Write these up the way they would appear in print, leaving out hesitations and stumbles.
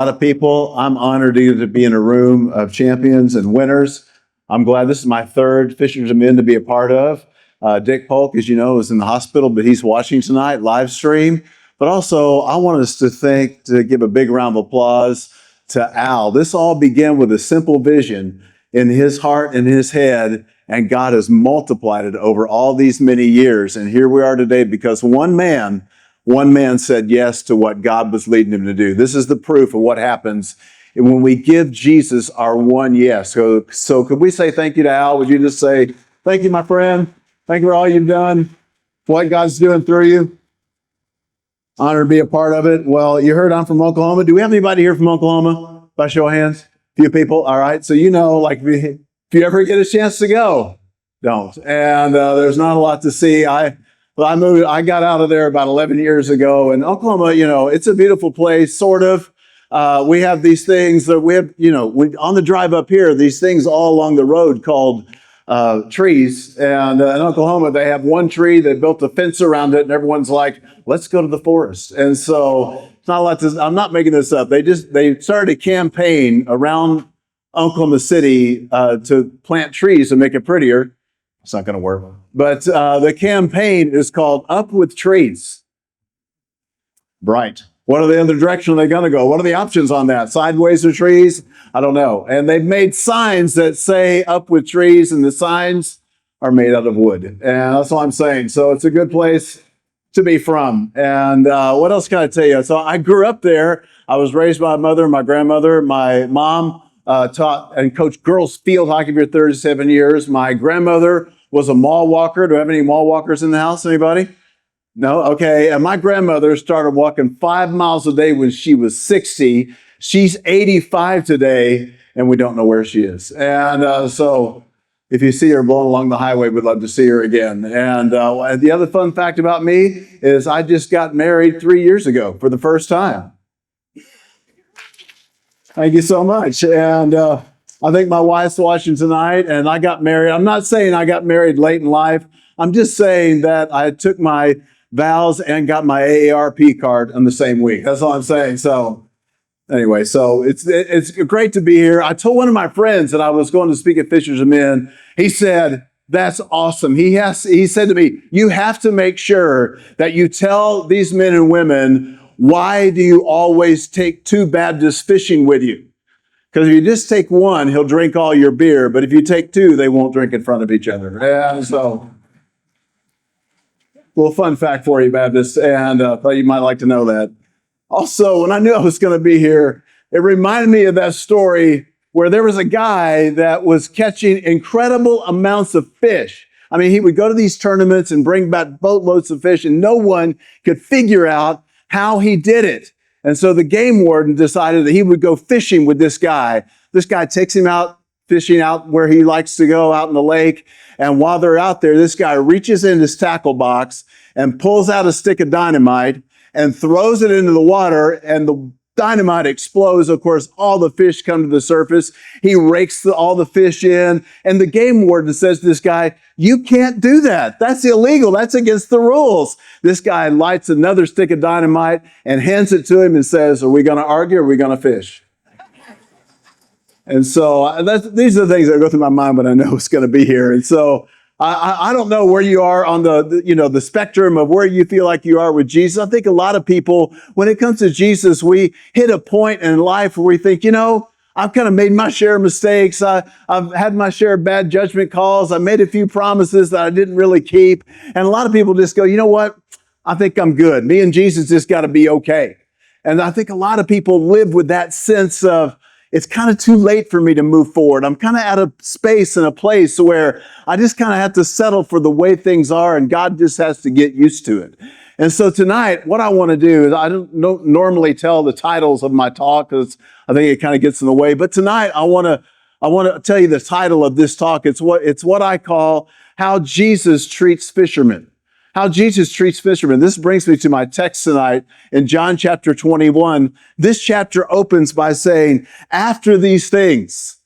A lot of people. I'm honored to be in a room of champions and winners. I'm glad this is my third Fishers of Men to be a part of. Dick Polk, as you know, is in the hospital, but he's watching tonight, live stream. But also, I want us to give a big round of applause to Al. This all began with a simple vision in his heart and his head, and God has multiplied it over all these many years. And here we are today because one man said yes to what God was leading him to do. This is the proof of what happens when we give Jesus our one yes. So could we say thank you to Al? Would you just say, thank you, my friend. Thank you for all you've done, what God's doing through you. Honor to be a part of it. Well, you heard I'm from Oklahoma. Do we have anybody here from Oklahoma? By show of hands? A few people. All right. So if you ever get a chance to go, don't. And there's not a lot to see. I got out of there about 11 years ago, and Oklahoma, it's a beautiful place, sort of. We have these things that on the drive up here, these things all along the road called trees. And in Oklahoma, they have one tree. They built a fence around it, and everyone's like, let's go to the forest. And so it's not a lot to, I'm not making this up. They started a campaign around Oklahoma City to plant trees and make it prettier. It's not going to work. But the campaign is called Up with Trees. Bright. What other direction are they going to go? What are the options on that? Sideways or trees? I don't know. And they've made signs that say Up with Trees, and the signs are made out of wood. And that's all I'm saying. So it's a good place to be from. And what else can I tell you? So I grew up there. I was raised by my mother, my grandmother, my mom taught and coached girls field hockey for 37 years. My grandmother was a mall walker. Do I have any mall walkers in the house? Anybody? No? Okay. And my grandmother started walking 5 miles a day when she was 60. She's 85 today, and we don't know where she is. And so if you see her blowing along the highway, we'd love to see her again. And the other fun fact about me is I just got married 3 years ago for the first time. Thank you so much. And I think my wife's watching tonight, and I got married. I'm not saying I got married late in life. I'm just saying that I took my vows and got my AARP card on the same week. That's all I'm saying. So anyway, so it's great to be here. I told one of my friends that I was going to speak at Fishers of Men. He said, that's awesome. He said to me, you have to make sure that you tell these men and women, why do you always take two Baptists fishing with you? Because if you just take one, he'll drink all your beer. But if you take two, they won't drink in front of each other. And so, little fun fact for you, Baptists. And thought you might like to know that. Also, when I knew I was going to be here, it reminded me of that story where there was a guy that was catching incredible amounts of fish. I mean, he would go to these tournaments and bring back boatloads of fish, and no one could figure out how he did it. And so the game warden decided that he would go fishing with this guy. This guy takes him out fishing out where he likes to go out in the lake. And while they're out there, this guy reaches in his tackle box and pulls out a stick of dynamite and throws it into the water, and the dynamite explodes. Of course, all the fish come to the surface. He rakes all the fish in, and the game warden says to this guy, you can't do that. That's illegal. That's against the rules. This guy lights another stick of dynamite and hands it to him and says, are we going to argue or are we going to fish? And so these are the things that go through my mind when I know it's going to be here. And so I don't know where you are on the spectrum of where you feel like you are with Jesus. I think a lot of people, when it comes to Jesus, we hit a point in life where we think, I've kind of made my share of mistakes. I've had my share of bad judgment calls. I made a few promises that I didn't really keep. And a lot of people just go, you know what? I think I'm good. Me and Jesus just got to be okay. And I think a lot of people live with that sense of, it's kind of too late for me to move forward. I'm kind of at a space and a place where I just kind of have to settle for the way things are, and God just has to get used to it. And so tonight, what I want to do is, I don't normally tell the titles of my talk because I think it kind of gets in the way. But tonight, I want to tell you the title of this talk. It's what I call How Jesus Treats Fishermen. How Jesus treats fishermen. This brings me to my text tonight in John chapter 21. This chapter opens by saying, after these things,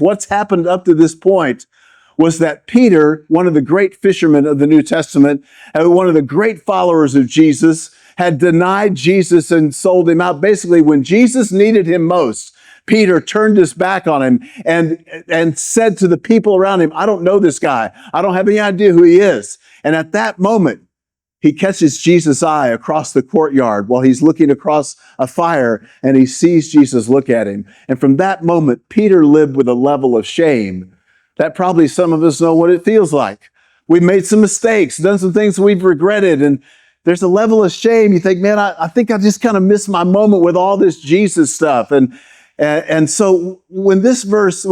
what's happened up to this point was that Peter, one of the great fishermen of the New Testament, and one of the great followers of Jesus, had denied Jesus and sold him out. Basically, when Jesus needed him most, Peter turned his back on him and said to the people around him, I don't know this guy. I don't have any idea who he is. And at that moment, he catches Jesus' eye across the courtyard while he's looking across a fire, and he sees Jesus look at him. And from that moment, Peter lived with a level of shame that probably some of us know what it feels like. We've made some mistakes, done some things we've regretted, and there's a level of shame. You think, man, I think I just kind of missed my moment with all this Jesus stuff. And so when this verse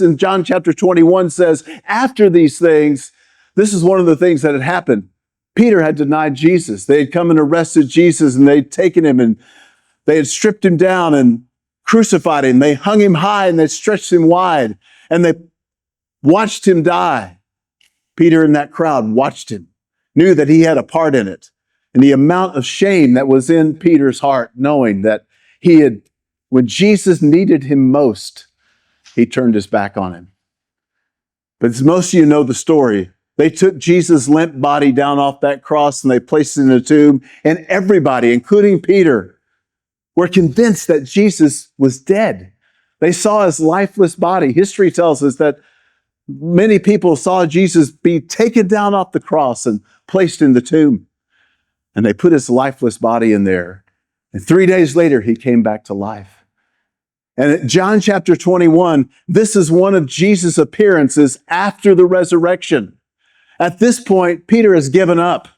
in John chapter 21 says, after these things, this is one of the things that had happened. Peter had denied Jesus. They had come and arrested Jesus, and they'd taken him and they had stripped him down and crucified him. They hung him high and they stretched him wide, and they watched him die. Peter in that crowd watched him, knew that he had a part in it. And the amount of shame that was in Peter's heart, knowing that when Jesus needed him most, he turned his back on him. But as most of you know the story, they took Jesus' limp body down off that cross and they placed it in a tomb. And everybody, including Peter, were convinced that Jesus was dead. They saw his lifeless body. History tells us that many people saw Jesus be taken down off the cross and placed in the tomb. And they put his lifeless body in there. And 3 days later, he came back to life. And at John chapter 21, this is one of Jesus' appearances after the resurrection. At this point, Peter has given up.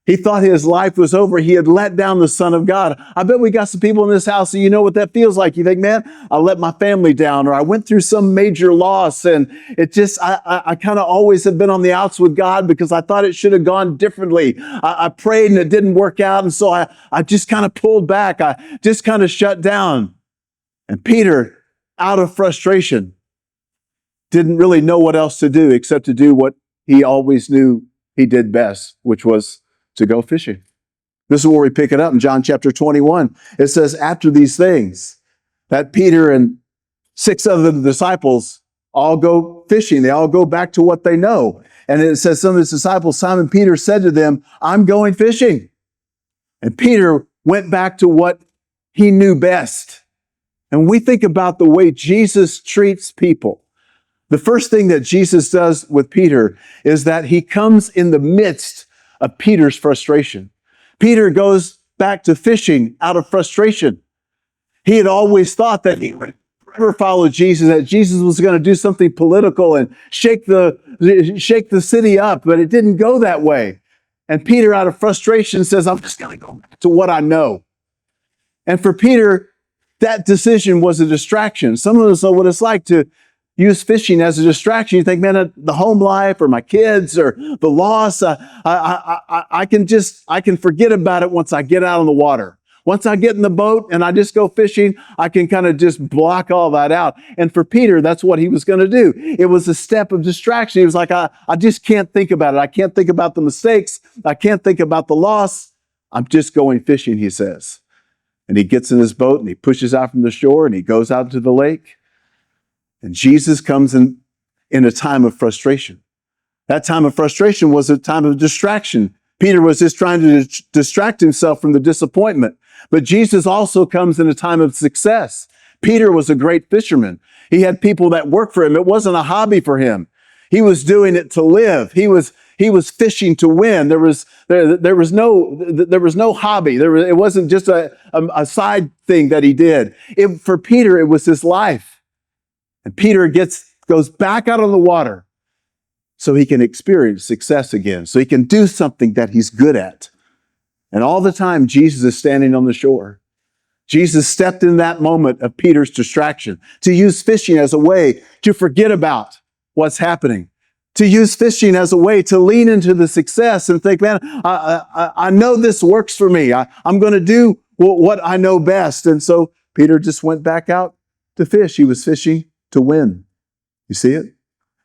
He thought his life was over. He had let down the Son of God. I bet we got some people in this house, and you know what that feels like. You think, man, I let my family down, or I went through some major loss, and it just, I kind of always have been on the outs with God because I thought it should have gone differently. I prayed and it didn't work out, and so I just kind of pulled back. I just kind of shut down. And Peter, out of frustration, didn't really know what else to do except to do what he always knew he did best, which was to go fishing. This is where we pick it up in John chapter 21. It says, after these things, that Peter and 6 other disciples all go fishing. They all go back to what they know. And it says some of his disciples, Simon Peter said to them, I'm going fishing. And Peter went back to what he knew best. And when we think about the way Jesus treats people, the first thing that Jesus does with Peter is that he comes in the midst of Peter's frustration. Peter goes back to fishing out of frustration. He had always thought that he would never follow Jesus, that Jesus was going to do something political and shake the city up, but it didn't go that way. And Peter, out of frustration, says, I'm just going to go back to what I know. And for Peter, that decision was a distraction. Some of us know what it's like to use fishing as a distraction. You think, man, the home life or my kids or the loss, I can forget about it once I get out on the water. Once I get in the boat and I just go fishing, I can kind of just block all that out. And for Peter, that's what he was going to do. It was a step of distraction. He was like, I just can't think about it. I can't think about the mistakes. I can't think about the loss. I'm just going fishing, he says. And he gets in his boat and he pushes out from the shore and he goes out to the lake. And Jesus comes in a time of frustration. That time of frustration was a time of distraction. Peter was just trying to distract himself from the disappointment. But Jesus also comes in a time of success. Peter was a great fisherman. He had people that worked for him. It wasn't a hobby for him. He was doing it to live. He was fishing to win. There was no hobby. It wasn't just a side thing that he did. For Peter, it was his life. And Peter goes back out on the water so he can experience success again, so he can do something that he's good at. And all the time, Jesus is standing on the shore. Jesus stepped in that moment of Peter's distraction to use fishing as a way to forget about what's happening, to use fishing as a way to lean into the success and think, man, I know this works for me. I'm going to do what I know best. And so Peter just went back out to fish. He was fishing to win. You see it?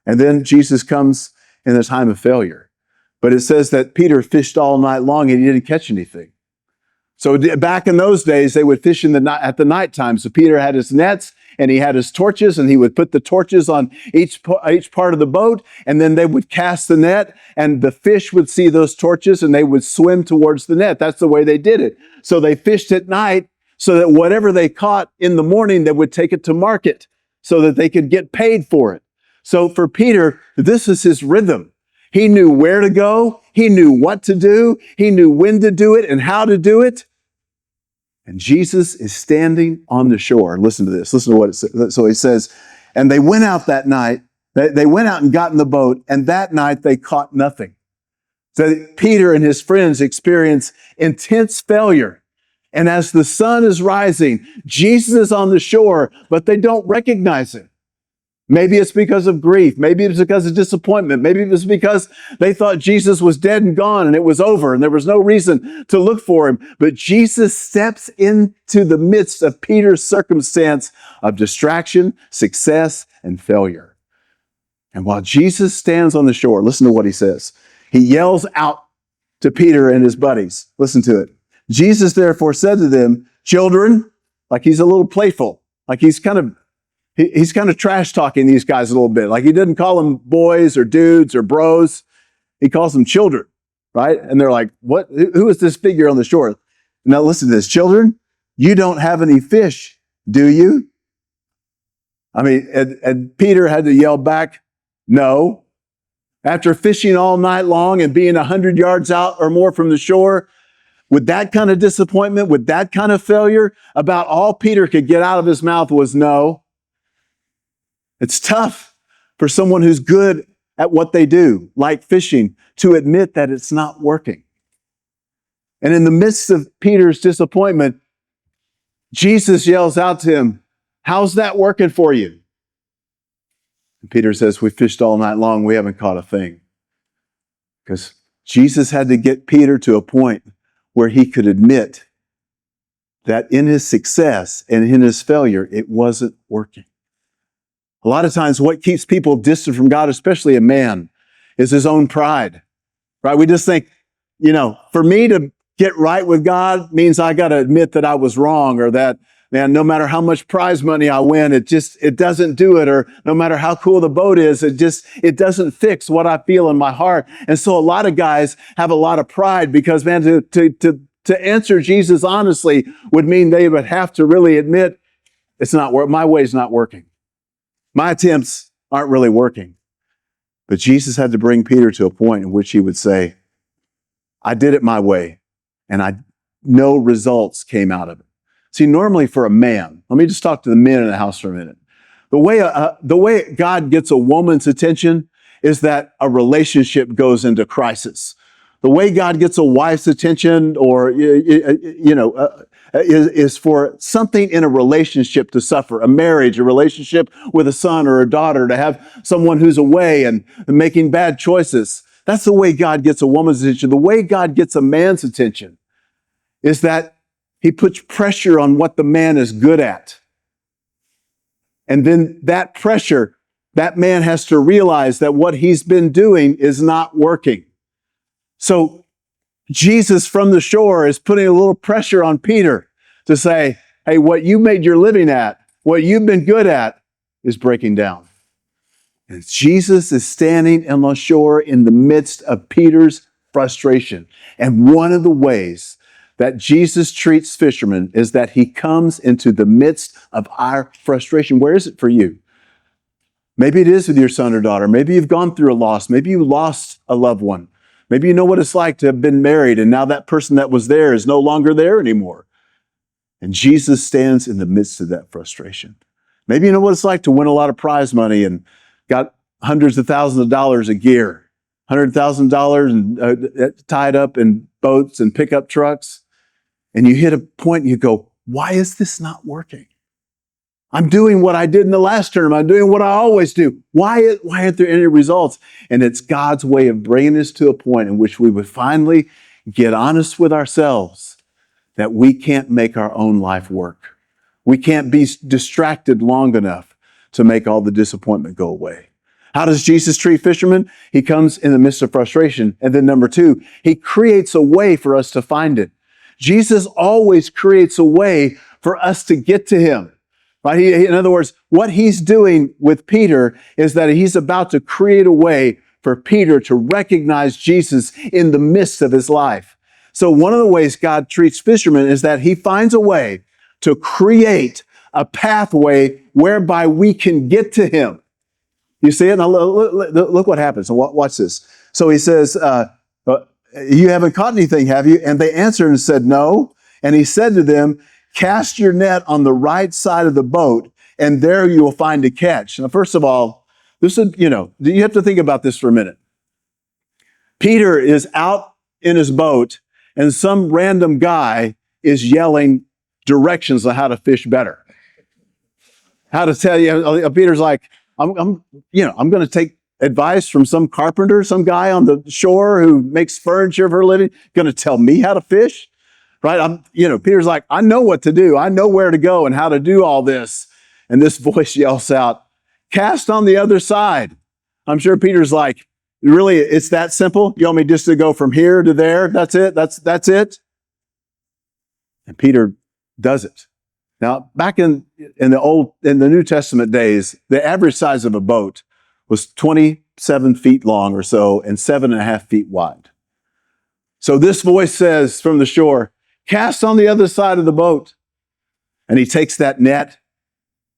And then Jesus comes in the time of failure. But it says that Peter fished all night long and he didn't catch anything. So back in those days, they would fish at the nighttime. So Peter had his nets and he had his torches, and he would put the torches on each part of the boat, and then they would cast the net, and the fish would see those torches, and they would swim towards the net. That's the way they did it. So they fished at night so that whatever they caught in the morning, they would take it to market so that they could get paid for it. So for Peter, this is his rhythm. He knew where to go. He knew what to do. He knew when to do it and how to do it. And Jesus is standing on the shore. Listen to this. Listen to what it says. So he says, and they went out that night. They went out and got in the boat, and that night they caught nothing. So Peter and his friends experience intense failure. And as the sun is rising, Jesus is on the shore, but they don't recognize him. Maybe it's because of grief. Maybe it's because of disappointment. Maybe it was because they thought Jesus was dead and gone and it was over and there was no reason to look for him. But Jesus steps into the midst of Peter's circumstance of distraction, success, and failure. And while Jesus stands on the shore, listen to what he says. He yells out to Peter and his buddies. Listen to it. Jesus therefore said to them, children, like he's a little playful, like he's kind of trash talking these guys a little bit. Like he didn't call them boys or dudes or bros. He calls them children, right? And they're like, what? Who is this figure on the shore? Now listen to this. Children, you don't have any fish, do you? I mean, and Peter had to yell back, no. After fishing all night long and being 100 yards out or more from the shore, with that kind of disappointment, with that kind of failure, about all Peter could get out of his mouth was no. It's tough for someone who's good at what they do, like fishing, to admit that it's not working. And in the midst of Peter's disappointment, Jesus yells out to him, how's that working for you? And Peter says, we fished all night long. We haven't caught a thing. Because Jesus had to get Peter to a point where he could admit that in his success and in his failure, it wasn't working. A lot of times what keeps people distant from God, especially a man, is his own pride, right? We just think, for me to get right with God means I got to admit that I was wrong, or that, man, no matter how much prize money I win, it doesn't do it, or no matter how cool the boat is, it doesn't fix what I feel in my heart. And so a lot of guys have a lot of pride because, man, to answer Jesus honestly would mean they would have to really admit my way's not working. My attempts aren't really working. But Jesus had to bring Peter to a point in which he would say, I did it my way, and no results came out of it. See, normally for a man, let me just talk to the men in the house for a minute. The way God gets a woman's attention is that a relationship goes into crisis. The way God gets a wife's attention, or is for something in a relationship to suffer, a marriage, a relationship with a son or a daughter, to have someone who's away and making bad choices. That's the way God gets a woman's attention. The way God gets a man's attention is that he puts pressure on what the man is good at. And then that pressure, that man has to realize that what he's been doing is not working. So Jesus from the shore is putting a little pressure on Peter to say, hey, what you made your living at, what you've been good at, is breaking down. And Jesus is standing on the shore in the midst of Peter's frustration. And one of the ways that Jesus treats fishermen is that he comes into the midst of our frustration. Where is it for you? Maybe it is with your son or daughter. Maybe you've gone through a loss. Maybe you lost a loved one. Maybe you know what it's like to have been married and now that person that was there is no longer there anymore. And Jesus stands in the midst of that frustration. Maybe you know what it's like to win a lot of prize money and got hundreds of thousands of dollars of gear, $100,000 tied up in boats and pickup trucks. And you hit a point and you go, why is this not working? I'm doing what I did in the last term. I'm doing what I always do. Why aren't there any results? And it's God's way of bringing us to a point in which we would finally get honest with ourselves that we can't make our own life work. We can't be distracted long enough to make all the disappointment go away. How does Jesus treat fishermen? He comes in the midst of frustration. And then number two, he creates a way for us to find it. Jesus always creates a way for us to get to him. right? In other words, what he's doing with Peter is that he's about to create a way for Peter to recognize Jesus in the midst of his life. So one of the ways God treats fishermen is that he finds a way to create a pathway whereby we can get to him. You see it? Now look what happens. So watch this. So he says, you haven't caught anything, have you? And they answered and said, no. And he said to them, cast your net on the right side of the boat, and there you will find a catch. Now, first of all, this is, you have to think about this for a minute. Peter is out in his boat, and some random guy is yelling directions on how to fish better. How to tell you, Peter's like, I'm going to take advice from some carpenter, some guy on the shore who makes furniture for a living, going to tell me how to fish, right? Peter's like, I know what to do. I know where to go and how to do all this. And this voice yells out, cast on the other side. I'm sure Peter's like, really, it's that simple? You want me just to go from here to there? That's it? That's it? And Peter does it. Now, back in the New Testament days, the average size of a boat was 27 feet long or so and 7.5 feet wide. So this voice says from the shore, cast on the other side of the boat. And he takes that net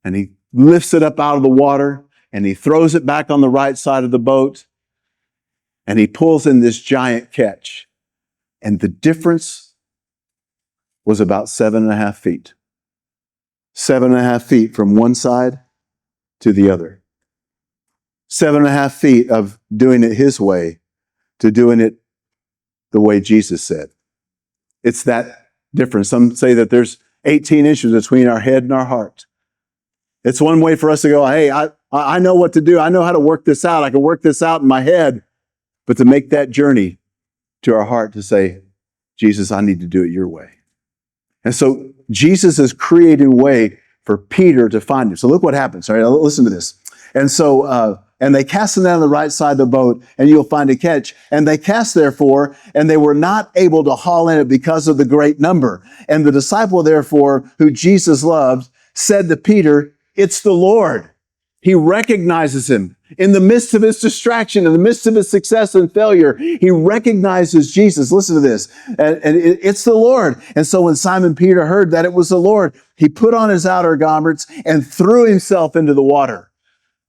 and he lifts it up out of the water and he throws it back on the right side of the boat and he pulls in this giant catch. And the difference was about 7.5 feet. 7.5 feet from one side to the other. 7.5 feet of doing it his way to doing it the way Jesus said. It's that difference. Some say that there's 18 inches between our head and our heart. It's one way for us to go, hey, I know what to do. I know how to work this out. I can work this out in my head. But to make that journey to our heart to say, Jesus, I need to do it your way. And so Jesus is creating a way for Peter to find him. So look what happens. All right, listen to this. And so, and they cast him down on the right side of the boat, and you'll find a catch. And they cast therefore, and they were not able to haul in it because of the great number. And the disciple therefore, who Jesus loved, said to Peter, it's the Lord. He recognizes him. In the midst of his distraction, in the midst of his success and failure, he recognizes Jesus. Listen to this. And it's the Lord. And so when Simon Peter heard that it was the Lord, he put on his outer garments and threw himself into the water.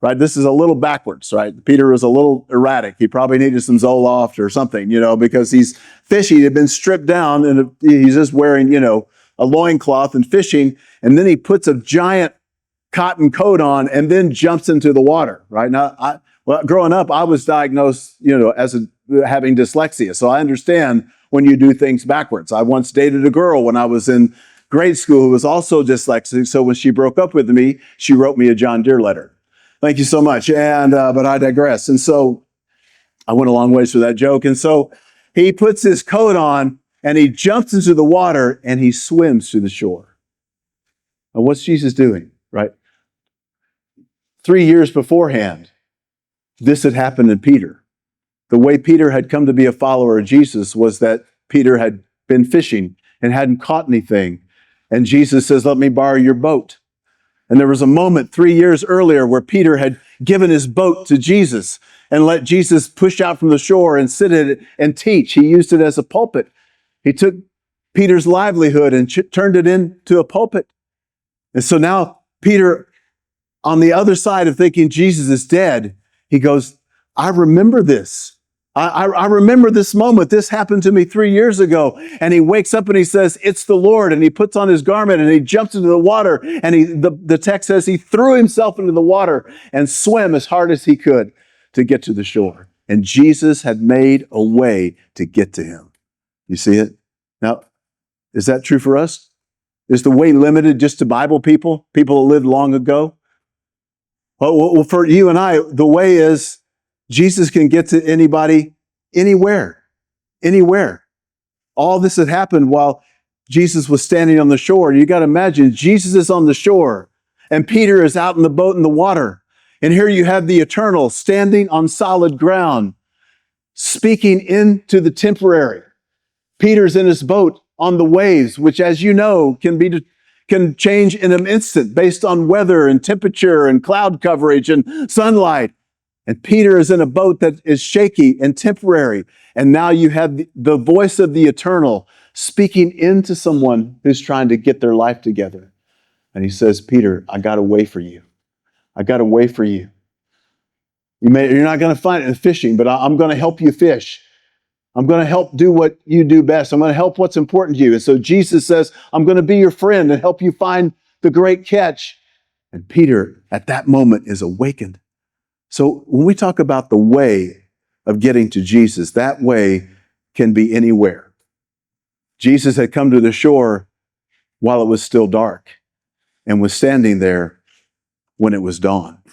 Right? This is a little backwards, right? Peter was a little erratic. He probably needed some Zoloft or something, because he's fishing. He'd been stripped down and he's just wearing, a loincloth and fishing. And then he puts a giant cotton coat on and then jumps into the water, right? Now, growing up, I was diagnosed, as having dyslexia. So I understand when you do things backwards. I once dated a girl when I was in grade school who was also dyslexic. So when she broke up with me, she wrote me a John Deere letter. Thank you so much. And, but I digress. And so I went a long ways with that joke. And so he puts his coat on and he jumps into the water and he swims to the shore. Now, what's Jesus doing, right? 3 years beforehand, this had happened in Peter. The way Peter had come to be a follower of Jesus was that Peter had been fishing and hadn't caught anything. And Jesus says, let me borrow your boat. And there was a moment 3 years earlier where Peter had given his boat to Jesus and let Jesus push out from the shore and sit in it and teach. He used it as a pulpit. He took Peter's livelihood and turned it into a pulpit. And so now Peter, on the other side of thinking Jesus is dead, he goes, I remember this. I remember this moment. This happened to me 3 years ago. And he wakes up and he says, it's the Lord. And he puts on his garment and he jumps into the water. And the text says he threw himself into the water and swam as hard as he could to get to the shore. And Jesus had made a way to get to him. You see it? Now, is that true for us? Is the way limited just to Bible people that lived long ago? Well, for you and I, the way is Jesus can get to anybody, anywhere. All this had happened while Jesus was standing on the shore. You got to imagine, Jesus is on the shore and Peter is out in the boat in the water. And here you have the eternal standing on solid ground, speaking into the temporary. Peter's in his boat on the waves, which, as you know, can can change in an instant based on weather and temperature and cloud coverage and sunlight. And Peter is in a boat that is shaky and temporary. And now you have the voice of the eternal speaking into someone who's trying to get their life together. And he says, Peter, I got a way for you. I got a way for you. You're not going to find it in fishing, but I'm going to help you fish. I'm going to help do what you do best. I'm going to help what's important to you. And so Jesus says, I'm going to be your friend and help you find the great catch. And Peter, at that moment, is awakened. So when we talk about the way of getting to Jesus, that way can be anywhere. Jesus had come to the shore while it was still dark and was standing there when it was dawn.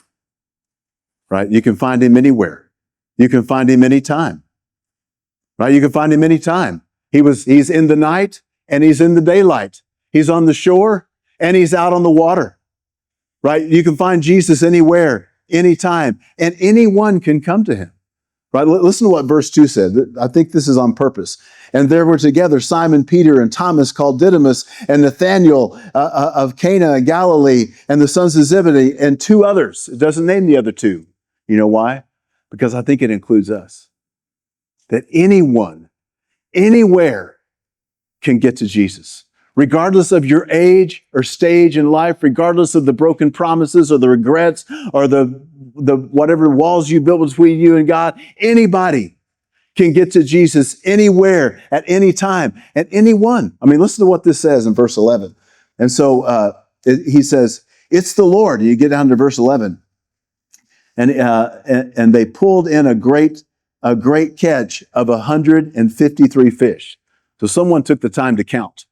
Right? You can find him anywhere. You can find him anytime. Right? You can find him anytime. He's in the night and he's in the daylight. He's on the shore and he's out on the water. Right? You can find Jesus anywhere, anytime, and anyone can come to him. Right? Listen to what verse 2 said. I think this is on purpose. And there were together Simon Peter and Thomas called Didymus and Nathanael of Cana of Galilee and the sons of Zebedee and two others. It doesn't name the other two. You know why? Because I think it includes us. That anyone, anywhere can get to Jesus. Regardless of your age or stage in life, regardless of the broken promises or the regrets or the whatever walls you built between you and God, anybody can get to Jesus anywhere, at any time, at anyone. I mean, listen to what this says in verse 11. And so he says, it's the Lord. You get down to verse 11. And they pulled in a great catch of 153 fish. So someone took the time to count.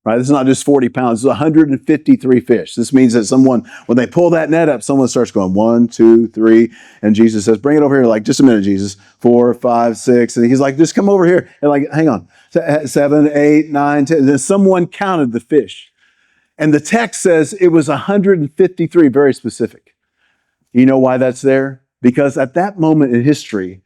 Right? This is not just 40 pounds. It's 153 fish. This means that someone, when they pull that net up, someone starts going 1, 2, 3, and Jesus says, "Bring it over here." Like, just a minute, Jesus. 4, 5, 6, and he's like, "Just come over here." And like, hang on, 7, 8, 9, 10. And then someone counted the fish, and the text says it was 153. Very specific. You know why that's there? Because at that moment in history,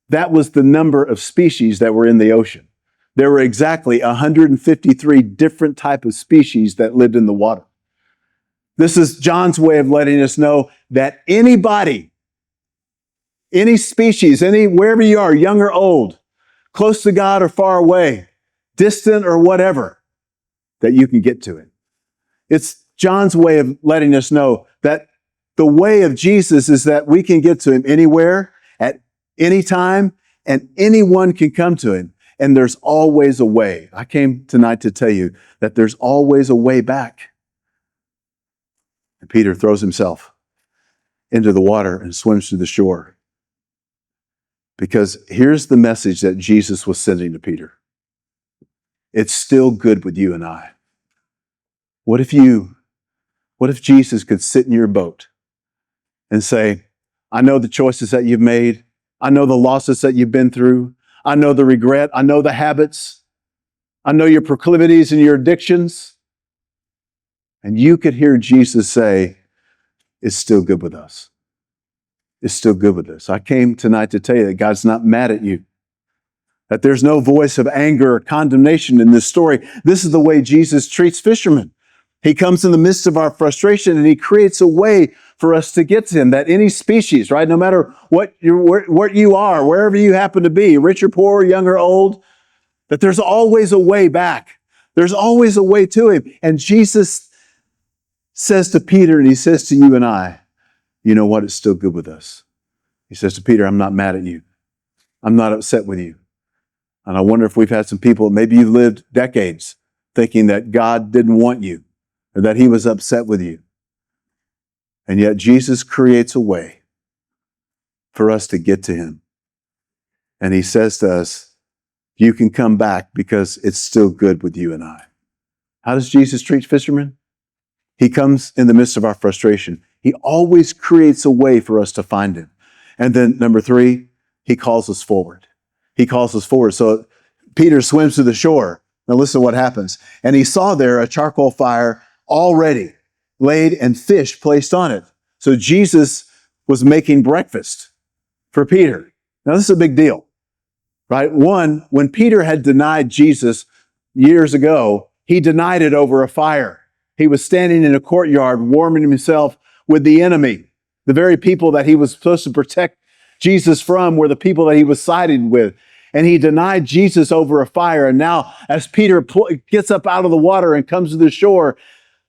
that was the number of species that were in the ocean. There were exactly 153 different types of species that lived in the water. This is John's way of letting us know that anybody, any species, wherever you are, young or old, close to God or far away, distant or whatever, that you can get to it. It's John's way of letting us know that the way of Jesus is that we can get to him anywhere, at any time, and anyone can come to him. And there's always a way. I came tonight to tell you that there's always a way back. And Peter throws himself into the water and swims to the shore. Because here's the message that Jesus was sending to Peter. It's still good with you and I. What if Jesus could sit in your boat and say, I know the choices that you've made. I know the losses that you've been through. I know the regret. I know the habits. I know your proclivities and your addictions. And you could hear Jesus say, it's still good with us. It's still good with us. I came tonight to tell you that God's not mad at you. That there's no voice of anger or condemnation in this story. This is the way Jesus treats fishermen. He comes in the midst of our frustration and he creates a way for us to get to him. That any species, right, no matter what you are, wherever you happen to be, rich or poor, young or old, that there's always a way back. There's always a way to him. And Jesus says to Peter, and he says to you and I, you know what? It's still good with us. He says to Peter, I'm not mad at you. I'm not upset with you. And I wonder if we've had some people, maybe you've lived decades thinking that God didn't want you or that he was upset with you. And yet Jesus creates a way for us to get to him. And he says to us, you can come back because it's still good with you and I. How does Jesus treat fishermen? He comes in the midst of our frustration. He always creates a way for us to find him. And then number 3, he calls us forward. He calls us forward. So Peter swims to the shore. Now listen to what happens. And he saw there a charcoal fire already laid and fish placed on it. So Jesus was making breakfast for Peter. Now this is a big deal, right? One, when Peter had denied Jesus years ago, he denied it over a fire. he was standing in a courtyard warming himself with the enemy. The very people that he was supposed to protect Jesus from were the people that he was siding with. And he denied Jesus over a fire. And now as Peter gets up out of the water and comes to the shore,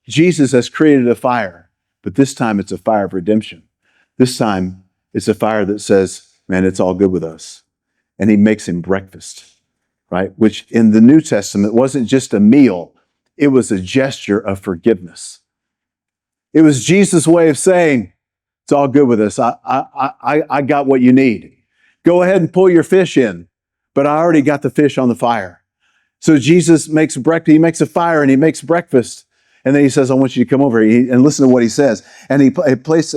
Jesus has created a fire. But this time it's a fire of redemption. This time it's a fire that says, man, it's all good with us. And he makes him breakfast, right? Which in the New Testament wasn't just a meal. It was a gesture of forgiveness. It was Jesus' way of saying, it's all good with us. I got what you need. Go ahead and pull your fish in, but I already got the fish on the fire. So Jesus makes breakfast. He makes a fire and he makes breakfast. And then he says, I want you to come over here and listen to what he says. And he placed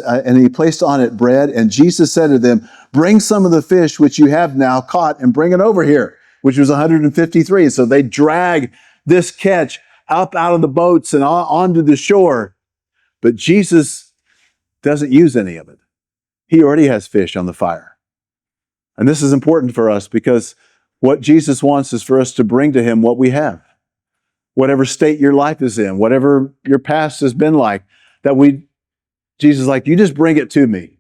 on it bread. And Jesus said to them, bring some of the fish which you have now caught and bring it over here, which was 153. So they drag this catch up out of the boats and onto the shore. But Jesus doesn't use any of it. He already has fish on the fire. And this is important for us because what Jesus wants is for us to bring to him what we have. Whatever state your life is in, whatever your past has been like, Jesus is like, you just bring it to me,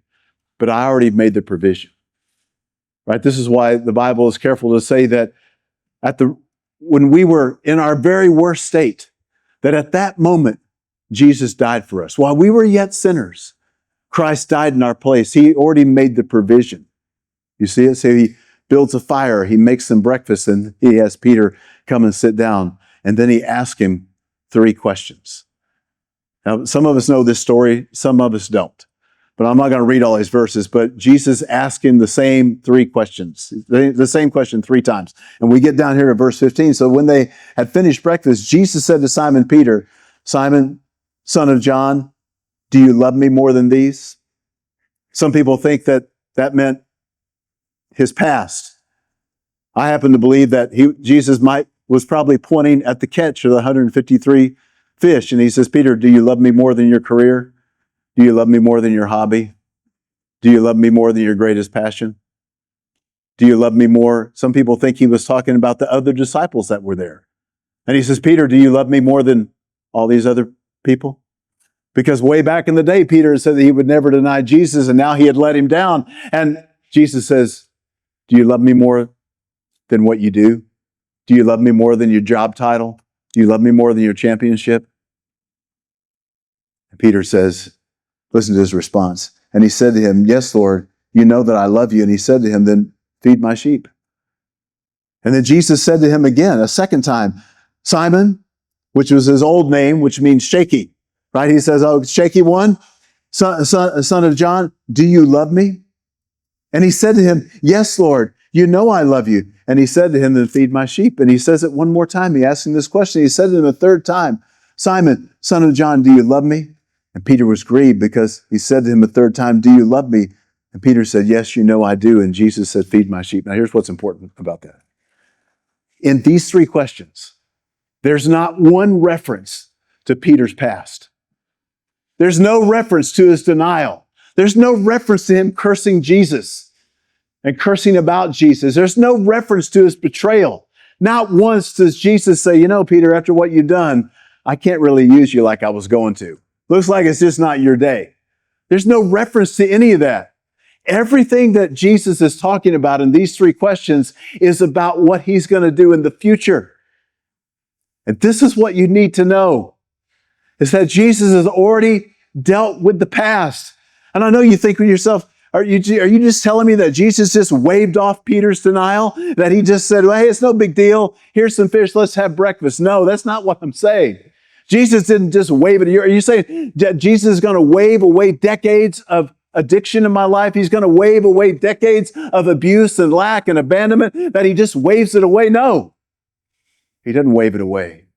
but I already made the provision. Right? This is why the Bible is careful to say that when we were in our very worst state, that at that moment, Jesus died for us. While we were yet sinners, Christ died in our place. He already made the provision. You see it? So he builds a fire, he makes them breakfast, and he has Peter come and sit down. And then he asks him 3 questions. Now, some of us know this story, some of us don't. But I'm not going to read all these verses, but Jesus asked him the same 3 questions, the same question 3 times. And we get down here to verse 15. So when they had finished breakfast, Jesus said to Simon Peter, Simon, son of John, do you love me more than these? Some people think that meant his past. I happen to believe that Jesus was probably pointing at the catch of the 153 fish. And he says, Peter, do you love me more than your career? Do you love me more than your hobby? Do you love me more than your greatest passion? Do you love me more? Some people think he was talking about the other disciples that were there. And he says, Peter, do you love me more than all these other people? Because way back in the day, Peter said that he would never deny Jesus, and now he had let him down. And Jesus says, do you love me more than what you do? Do you love me more than your job title? Do you love me more than your championship? And Peter says, listen to his response. And he said to him, yes, Lord, you know that I love you. And he said to him, then feed my sheep. And then Jesus said to him again, a second time, Simon, which was his old name, which means shaky, right? He says, oh, shaky one, son of John, do you love me? And he said to him, yes, Lord, you know I love you. And he said to him, then feed my sheep. And he says it one more time. He asked him this question. He said to him a third time, Simon, son of John, do you love me? And Peter was grieved because he said to him a third time, do you love me? And Peter said, yes, you know I do. And Jesus said, feed my sheep. Now here's what's important about that. In these 3 questions, there's not one reference to Peter's past. There's no reference to his denial. There's no reference to him cursing Jesus and cursing about Jesus. There's no reference to his betrayal. Not once does Jesus say, you know, Peter, after what you've done, I can't really use you like I was going to. Looks like it's just not your day. There's no reference to any of that. Everything that Jesus is talking about in these 3 questions is about what he's going to do in the future. And this is what you need to know, is that Jesus has already dealt with the past. And I know you think to yourself, are you just telling me that Jesus just waved off Peter's denial? That he just said, well, hey, it's no big deal. Here's some fish. Let's have breakfast. No, that's not what I'm saying. Jesus didn't just wave it. Are you saying that Jesus is going to wave away decades of addiction in my life? He's going to wave away decades of abuse and lack and abandonment, that he just waves it away? No. He doesn't wave it away.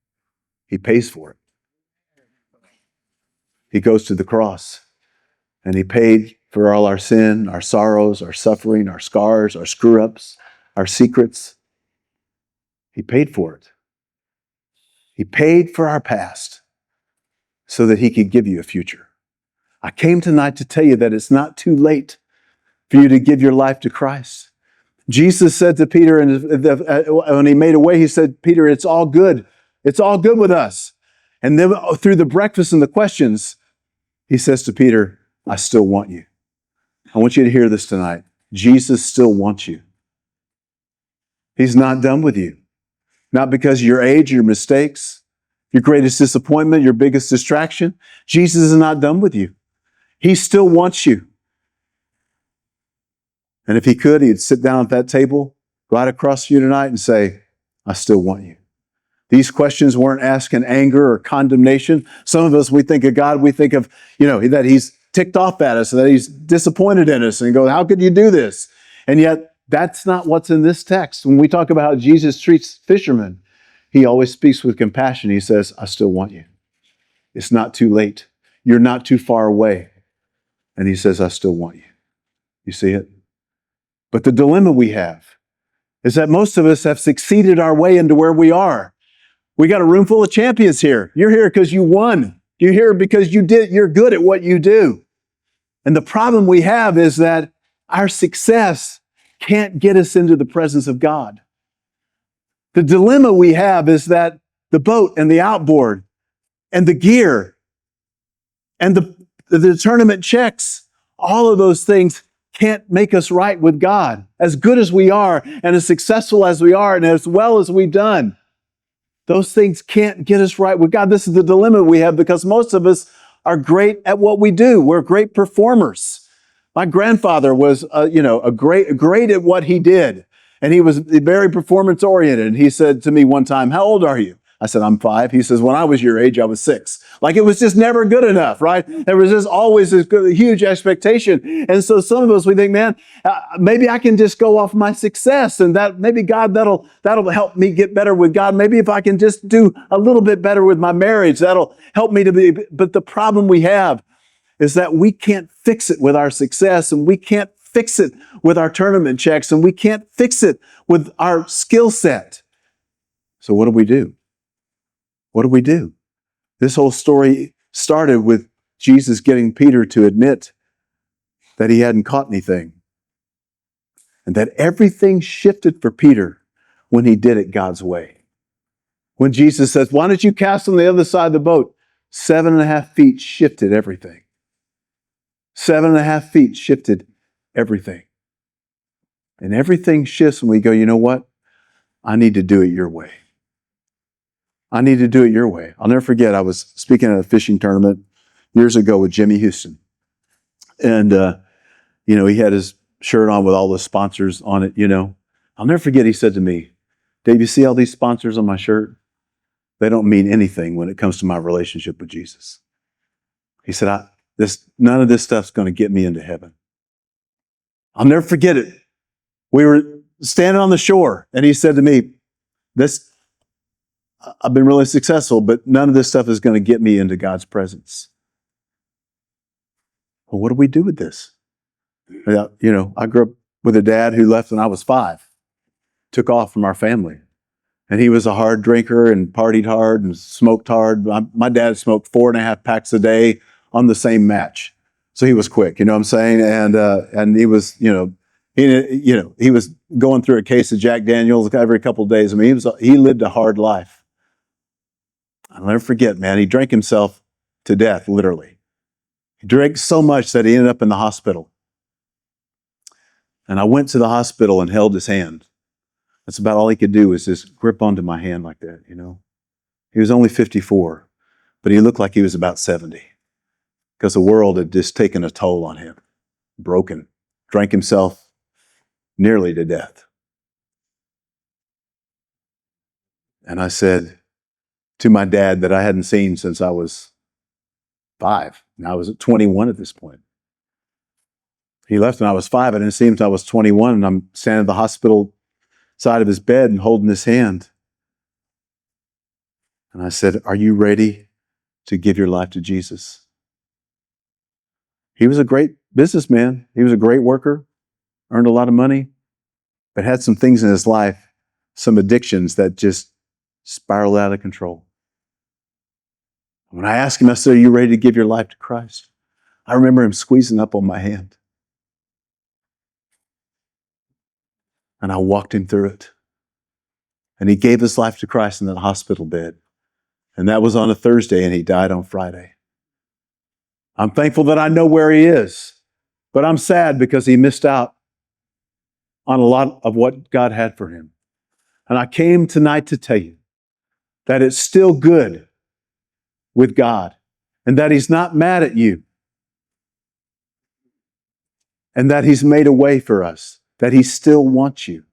He pays for it. He goes to the cross and he paid for all our sin, our sorrows, our suffering, our scars, our screw-ups, our secrets. He paid for it. He paid for our past so that he could give you a future. I came tonight to tell you that it's not too late for you to give your life to Christ. Jesus said to Peter, and when he made a way, he said, Peter, it's all good. It's all good with us. And then through the breakfast and the questions, he says to Peter, I still want you. I want you to hear this tonight. Jesus still wants you. He's not done with you. Not because of your age, your mistakes, your greatest disappointment, your biggest distraction. Jesus is not done with you. He still wants you. And if he could, he'd sit down at that table right across from you tonight and say, I still want you. These questions weren't asked in anger or condemnation. Some of us, we think of God, we think of, that he's ticked off at us, that he's disappointed in us and go, how could you do this? And yet, that's not what's in this text. When we talk about how Jesus treats fishermen, he always speaks with compassion. He says, I still want you. It's not too late. You're not too far away. And he says, I still want you. You see it? But the dilemma we have is that most of us have succeeded our way into where we are. We got a room full of champions here. You're here because you won. You're here because you're good at what you do. And the problem we have is that our success can't get us into the presence of God. The dilemma we have is that the boat and the outboard and the gear and the tournament checks, all of those things can't make us right with God. As good as we are and as successful as we are and as well as we've done, those things can't get us right with God. This is the dilemma we have because most of us are great at what we do. We're great performers. My grandfather was, great at what he did. And he was very performance oriented. And he said to me one time, how old are you? I said, I'm 5. He says, when I was your age, I was 6. Like it was just never good enough, right? There was just always this huge expectation. And so some of us, we think, man, maybe I can just go off my success and that maybe God, that'll help me get better with God. Maybe if I can just do a little bit better with my marriage, that'll help me to be. But the problem we have is that we can't fix it with our success and we can't fix it with our tournament checks and we can't fix it with our skill set. So what do we do? What do we do? This whole story started with Jesus getting Peter to admit that he hadn't caught anything and that everything shifted for Peter when he did it God's way. When Jesus says, why don't you cast on the other side of the boat? 7.5 feet shifted everything. 7.5 feet shifted everything. And everything shifts when we go, you know what? I need to do it your way. I need to do it your way. I'll never forget, I was speaking at a fishing tournament years ago with Jimmy Houston. And, he had his shirt on with all the sponsors on it, I'll never forget, he said to me, Dave, you see all these sponsors on my shirt? They don't mean anything when it comes to my relationship with Jesus. He said, none of this stuff's going to get me into heaven. I'll never forget it. We were standing on the shore and he said to me, I've been really successful, but none of this stuff is going to get me into God's presence. Well, what do we do with this? I grew up with a dad who left when I was 5, took off from our family. And he was a hard drinker and partied hard and smoked hard. My dad smoked 4.5 packs a day on the same match. So he was quick, you know what I'm saying? And he was, he was going through a case of Jack Daniels every couple of days. I mean, he lived a hard life. I'll never forget, man, he drank himself to death, literally. He drank so much that he ended up in the hospital. And I went to the hospital and held his hand. That's about all he could do was just grip onto my hand like that, He was only 54, but he looked like he was about 70 because the world had just taken a toll on him. Broken, drank himself nearly to death. And I said to my dad that I hadn't seen since I was 5. And I was 21 at this point. He left when I was 5. I didn't see him until I was 21. And I'm standing at the hospital side of his bed and holding his hand. And I said, are you ready to give your life to Jesus? He was a great businessman. He was a great worker, earned a lot of money, but had some things in his life, some addictions that just spiraled out of control. When I asked him, I said, are you ready to give your life to Christ? I remember him squeezing up on my hand. And I walked him through it. And he gave his life to Christ in that hospital bed. And that was on a Thursday, and he died on Friday. I'm thankful that I know where he is, but I'm sad because he missed out on a lot of what God had for him. And I came tonight to tell you that it's still good with God and that he's not mad at you and that he's made a way for us, that he still wants you.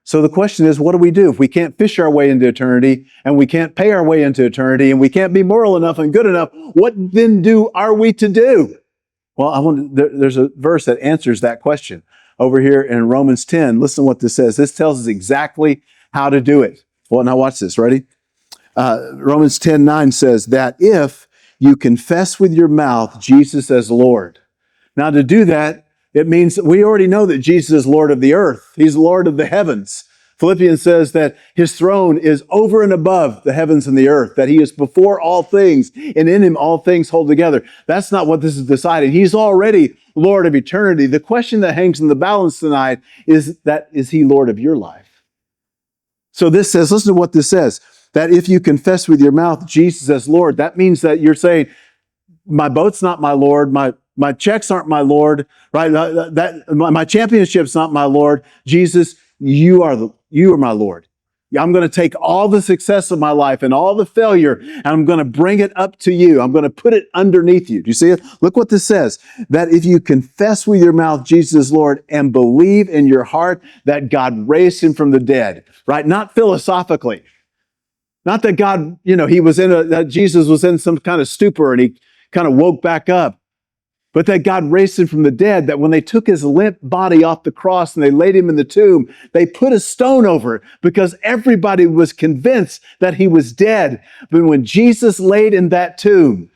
So the question is, what do we do if we can't fish our way into eternity and we can't pay our way into eternity and we can't be moral enough and good enough? What then are we to do? Well, there's a verse that answers that question over here in Romans 10. Listen to what this says. This tells us exactly how to do it. Well, now watch this. Ready? Romans 10:9 says that if you confess with your mouth Jesus as Lord. Now to do that, it means that we already know that Jesus is Lord of the earth. He's Lord of the heavens. Philippians says that his throne is over and above the heavens and the earth, that he is before all things, and in him all things hold together. That's not what this is decided. He's already Lord of eternity. The question that hangs in the balance tonight is he Lord of your life? So this says, listen to what this says, that if you confess with your mouth Jesus as Lord, that means that you're saying, my boat's not my Lord, my checks aren't my Lord, right? My championship's not my Lord. Jesus, you are my Lord. I'm going to take all the success of my life and all the failure, and I'm going to bring it up to you. I'm going to put it underneath you. Do you see it? Look what this says, that if you confess with your mouth Jesus is Lord and believe in your heart that God raised him from the dead, right? Not philosophically. Not that God, that Jesus was in some kind of stupor and he kind of woke back up. But that God raised him from the dead, that when they took his limp body off the cross and they laid him in the tomb, they put a stone over it because everybody was convinced that he was dead. But when Jesus laid in that tomb,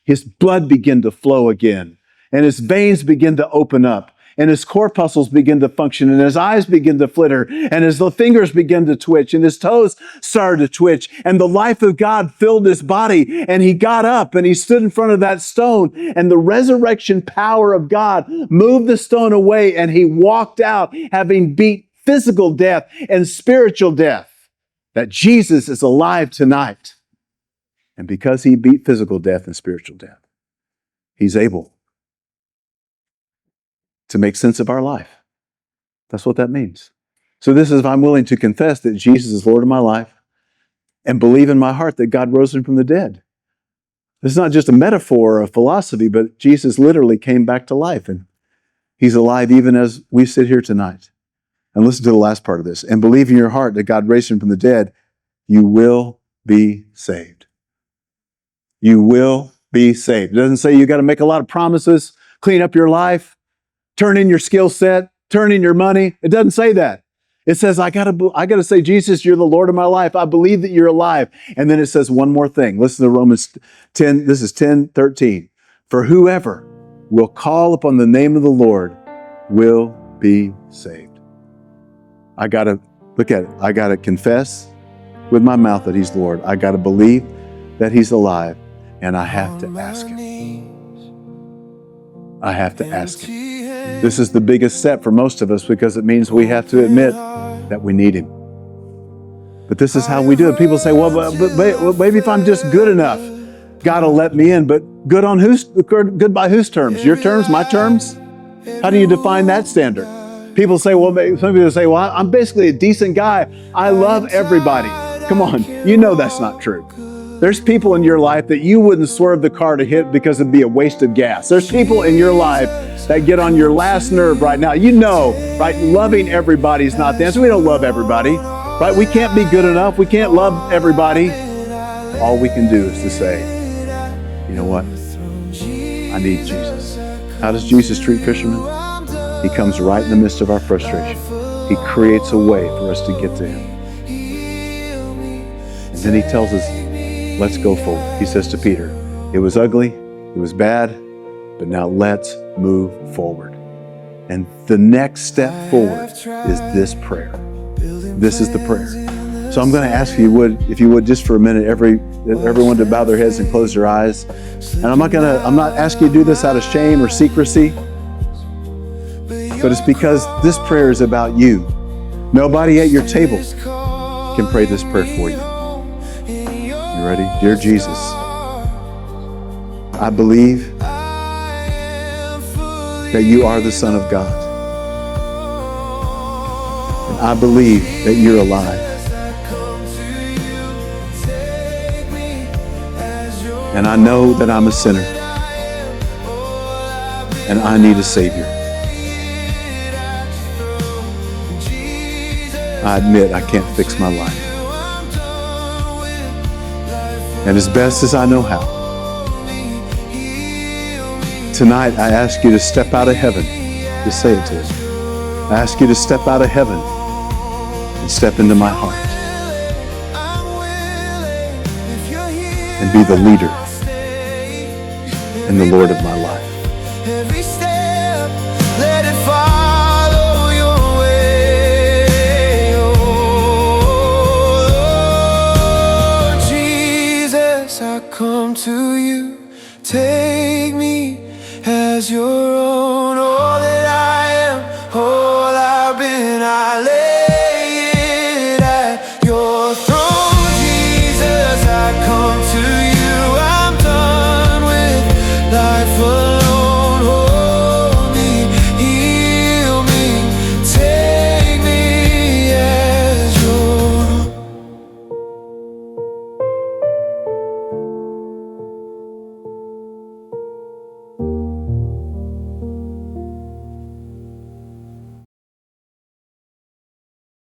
his blood began to flow again, and his veins began to open up, and his corpuscles begin to function, and his eyes begin to flitter, and his fingers begin to twitch, and his toes started to twitch, and the life of God filled his body, and he got up, and he stood in front of that stone, and the resurrection power of God moved the stone away, and he walked out, having beat physical death and spiritual death, that Jesus is alive tonight. And because he beat physical death and spiritual death, he's able to make sense of our life. That's what that means. So this is if I'm willing to confess that Jesus is Lord of my life and believe in my heart that God rose him from the dead. This is not just a metaphor or a philosophy, but Jesus literally came back to life, and he's alive even as we sit here tonight. And listen to the last part of this. And believe in your heart that God raised him from the dead, you will be saved. You will be saved. It doesn't say you got to make a lot of promises, clean up your life, turn in your skill set, turn in your money. It doesn't say that. It says, I gotta say, Jesus, you're the Lord of my life. I believe that you're alive. And then it says one more thing. Listen to Romans 10. This is 10:13. For whoever will call upon the name of the Lord will be saved. I gotta look at it. I gotta confess with my mouth that he's Lord. I gotta believe that he's alive. And I have to ask him. I have to ask him. This is the biggest step for most of us because it means we have to admit that we need him. But this is how we do it. People say, well, but maybe if I'm just good enough, God will let me in. But good by whose terms? Your terms? My terms? How do you define that standard? People say, some people say, well, I'm basically a decent guy. I love everybody. Come on, you know that's not true. There's people in your life that you wouldn't swerve the car to hit because it'd be a waste of gas. There's people in your life that get on your last nerve right now. You know, right? Loving everybody is not the answer. We don't love everybody, right? We can't be good enough. We can't love everybody. All we can do is to say, you know what? I need Jesus. How does Jesus treat fishermen? He comes right in the midst of our frustration. He creates a way for us to get to him. And then he tells us, let's go forward. He says to Peter, it was ugly, it was bad, but now let's move forward. And the next step forward is this prayer. This is the prayer. So I'm going to ask you, if you would, just for a minute, everyone to bow their heads and close their eyes. And I'm not asking you to do this out of shame or secrecy, but it's because this prayer is about you. Nobody at your table can pray this prayer for you. You ready? Dear Jesus, I believe that you are the Son of God. And I believe that you're alive. And I know that I'm a sinner. And I need a Savior. I admit I can't fix my life. And as best as I know how, tonight I ask you to step out of heaven. Just say it to him. I ask you to step out of heaven and step into my heart and be the leader and the Lord of my life. Every step, let it follow your way. Oh, Jesus, I come to you. Take me as your